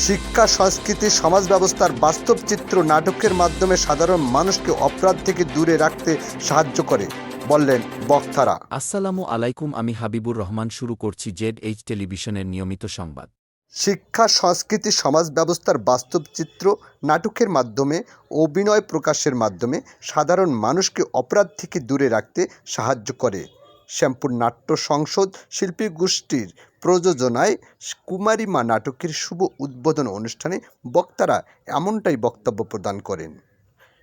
শিক্ষা, সংস্কৃতি, সমাজ ব্যবস্থার বাস্তব চিত্র নাটকের মাধ্যমে সাধারণ মানুষকে অপরাধ থেকে দূরে রাখতে সাহায্য করে, বললেন বক্তারা। আসসালামু আলাইকুম, আমি হাবিবুর রহমান। শুরু করছি ZH টেলিভিশনের নিয়মিত সংবাদ। শিক্ষা, সংস্কৃতি, সমাজ ব্যবস্থার বাস্তব চিত্র নাটকের মাধ্যমে অভিনয় প্রকাশের মাধ্যমে সাধারণ মানুষকে অপরাধ থেকে দূরে রাখতে সাহায্য করে। শ্যামপুর নাট্য সংসদ শিল্পী গোষ্ঠীর প্রযোজনায় কুমারী মা নাটকের শুভ উদ্বোধন অনুষ্ঠানে বক্তারা এমনটাই বক্তব্য প্রদান করেন।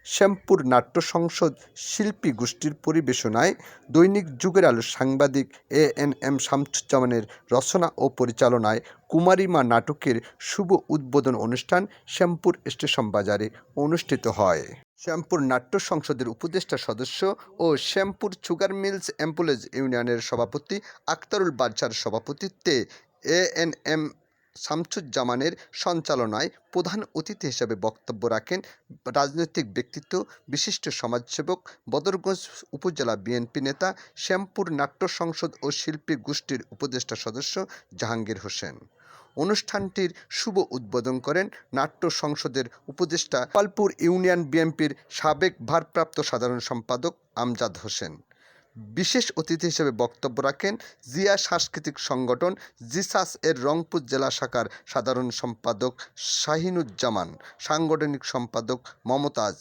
শ্যামপুর নাট্য সংসদ শিল্পী গোষ্ঠীর পরিবেশনায় দৈনিক যুগের আলো সাংবাদিক ANM শামসুজ্জামানের রচনা ও পরিচালনায় কুমারী মা নাটকের শুভ উদ্বোধন অনুষ্ঠান শ্যামপুর স্টেশন বাজারে অনুষ্ঠিত হয়। শ্যামপুর নাট্য সংসদের উপদেষ্টা সদস্য ও শ্যামপুর সুগার মিলস এমপ্লয়িজ ইউনিয়নের সভাপতি আক্তারুল বাদশার সভাপতিত্বে ANM শামসুজ্জামানের সঞ্চালনায় প্রধান অতিথি হিসেবে বক্তব্য রাখেন রাজনৈতিক ব্যক্তিত্ব, বিশিষ্ট সমাজসেবক, বদরগঞ্জ উপজেলা বিএনপি নেতা, শ্যামপুর নাট্য সংসদ ও শিল্পী গোষ্ঠীর উপদেষ্টা সদস্য জাহাঙ্গীর হোসেন। অনুষ্ঠানটির শুভ উদ্বোধন করেন নাট্য সংসদের উপদেষ্টা গোপালপুর ইউনিয়ন বিএনপির সাবেক ভারপ্রাপ্ত সাধারণ সম্পাদক আমজাদ হোসেন। বিশেষ অতিথি হিসেবে বক্তব্য রাখেন জিয়া সাংস্কৃতিক সংগঠন জিসাস এর রংপুর জেলা শাখার সাধারণ সম্পাদক শাহিনুজ্জামান, সাংগঠনিক সম্পাদক মমতাজ,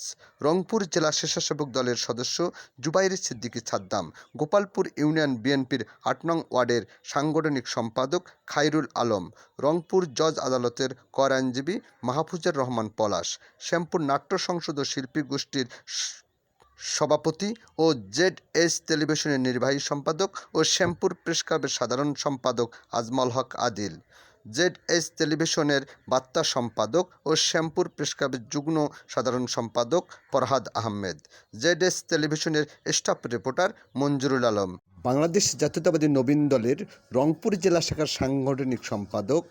রংপুর জেলা স্বেচ্ছাসেবক দলের সদস্য জুবাইর সিদ্দিকী সাদ্দাম, গোপালপুর ইউনিয়ন বিএনপির ৮ নং ওয়ার্ডের সাংগঠনিক সম্পাদক খায়রুল আলম, রংপুর জজ আদালতের কর আইনজীবী মাহফুজুর রহমান পলাশ, শ্যামপুর নাট্য সংসদ ও শিল্পী গোষ্ঠীর সভাপতি ও ZH টেলিভিশনের নির্বাহী সম্পাদক ও শ্যামপুর প্রেস ক্লাবের সাধারণ সম্পাদক আজমল হক আদিল, ZH টেলিভিশনের বার্তা সম্পাদক ও শ্যামপুর প্রেস ক্লাবের যুগ্ম সাধারণ সম্পাদক ফরহাদ আহমেদ, ZH টেলিভিশনের স্টাফ রিপোর্টার মঞ্জুরুল আলম, বাংলাদেশ জাতীয়তাবাদী নবীন দলের রংপুর জেলা শাখার সাংগঠনিক সম্পাদক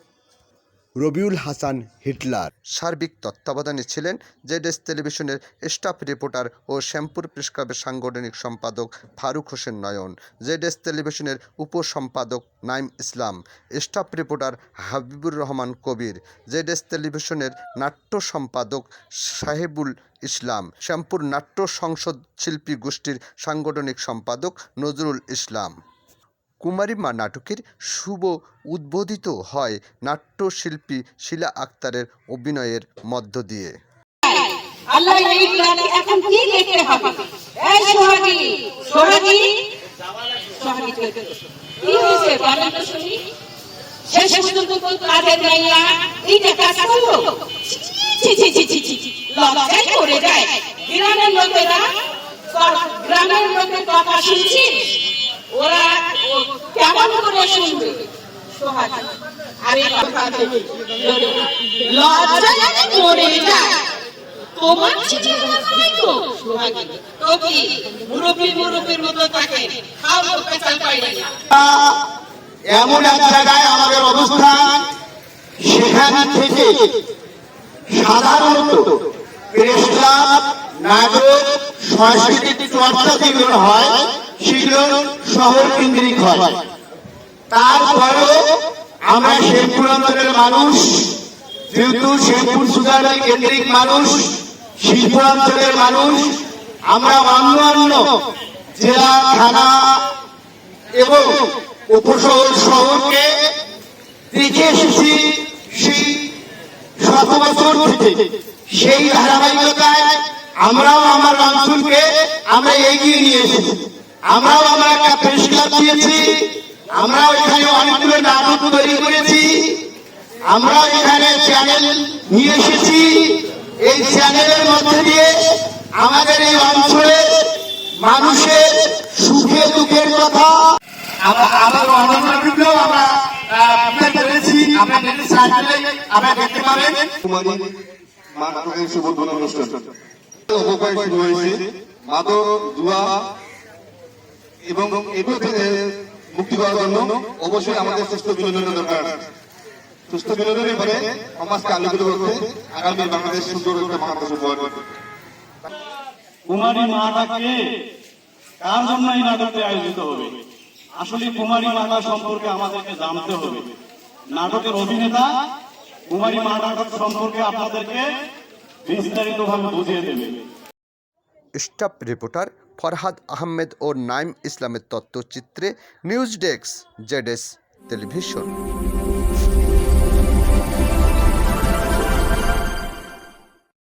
রবিউল হাসান হিটলার। সার্বিক তত্ত্বাবধানে ছিলেন ZH টেলিভিশনের স্টাফ রিপোর্টার ও শ্যামপুর প্রেস ক্লাবের সাংগঠনিক সম্পাদক ফারুক হোসেন নয়ন, ZH টেলিভিশনের উপসম্পাদক নাইম ইসলাম, স্টাফ রিপোর্টার হাবিবুর রহমান কবির, ZH টেলিভিশনের নাট্য সম্পাদক সাহেবুল ইসলাম, শ্যামপুর নাট্য সংসদ শিল্পী গোষ্ঠীর সাংগঠনিক সম্পাদক নজরুল ইসলাম। কুমারী মা নাটকের শুভ উদ্বোধিত হয় নাট্যশিল্পী শিলা আক্তারের অভিনয়ের মধ্য দিয়ে। আল্লাহ এই প্ল্যানে এখন কি দেখতে হবে? এই সোহাগী সোহাগী সোহাগী কি হয়েছে বলেন তো শুনি। শেষ পর্যন্ত তো কাজের নাইয়া এইটা কাজ করলো। ছি ছি ছি ছি ছি লজ্জায় পড়ে যায়। গ্রামের লোকেরা কথা শুনছিস, ওরা কেমন করে শুনবে? সোহাগী আরে লজ্জায় পড়ে যায়। তোমার চিঠি নাই তো সোহাগী, তো কি মুরব্বীর মতো থাকে, খাও তো পেছাল পাইলে না। এমন এক জায়গায় আমাদের অবস্থান, সেখান থেকে সাধারণত প্রেস ক্লাব, নাটক, সাংস্কৃতিক চর্চা যেগুলো হয় সেগুলো শহর কেন্দ্রিক হয়। তারপরেও আমরা শ্যামপুর অঞ্চলের মানুষ, যেহেতু শ্যামপুর সুগার মিল কেন্দ্রিক মানুষ, শিল্প অঞ্চলের মানুষ, আমরা অন্যান্য জেলা, থানা এবং উপশহর শহরকে দেখে এসেছি সেই 7 বছর থেকে। সেই ধারাবাহিকতায় আমরাও আমার অঞ্চলকে আমরা এগিয়ে নিয়ে এসেছি। আমরাও আমরা একটা প্রেস ক্লাব দিয়েছি, আমরাও এখানে অনেকগুলো নাটক তৈরি করেছি, আমরা এখানে চ্যানেল নিয়ে এসেছি। এই চ্যানেলের মধ্যে দিয়ে আমাদের এই অঞ্চলের মানুষের সুখে দুঃখের কথা আমার অন্যান্য ভিডিও আমরা করেছি, আপনারা দেখতে পাবেন। শুভ উদ্বোধন অনুষ্ঠান শুরু হয়েছে। মাদক, জুয়া এবং এগুলো থেকে মুক্তি করার জন্য অবশ্যই আমাদের সুস্থ বিনোদনের দরকার। সুস্থ বিনোদনের পরে সমাজকে আলোকিত করতে আগামী বাংলাদেশ সুন্দর একটা বাংলাদেশ উপহার করবে। কুমারী মাতাকে কার জন্য এই নাটকটি আয়োজিত হবে? আসলে কুমারী মাতা সম্পর্কে আমাদেরকে জানতে হবে। নাটকের অভিনেতা কুমারী মা নাটক সম্পর্কে আপনাদেরকে বিস্তারিতভাবে বুঝিয়ে দেবে। স্টাফ রিপোর্টার ফরহাদ আহমেদ ও নাইম ইসলামের তথ্যচিত্রে নিউজ ডেস্ক জেডএস টেলিভিশন।